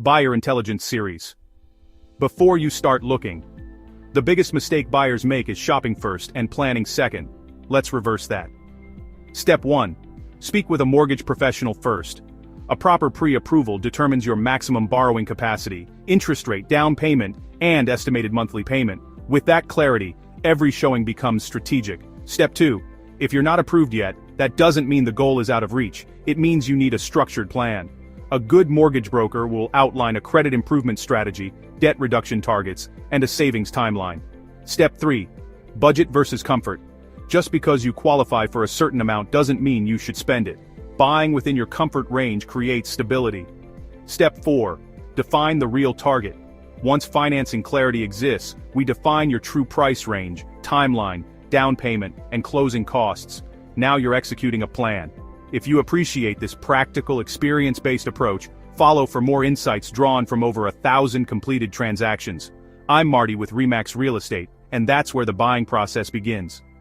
Buyer Intelligence Series. Before you start looking. The biggest mistake buyers make is shopping first and planning second. Let's reverse that. Step 1. Speak with a mortgage professional first. A proper pre-approval determines your maximum borrowing capacity, interest rate, down payment, and estimated monthly payment. With that clarity, every showing becomes strategic. Step 2. If you're not approved yet, that doesn't mean the goal is out of reach. It means you need a structured plan. A good mortgage broker will outline a credit improvement strategy, debt reduction targets, and a savings timeline. Step 3. Budget versus comfort. Just because you qualify for a certain amount doesn't mean you should spend it. Buying within your comfort range creates stability. Step 4. Define the real target. Once financing clarity exists, we define your true price range, timeline, down payment, and closing costs. Now you're executing a plan. If you appreciate this practical, experience-based approach, follow for more insights drawn from over 1,000 completed transactions. I'm Marty with RE/MAX Real Estate, and that's where the buying process begins.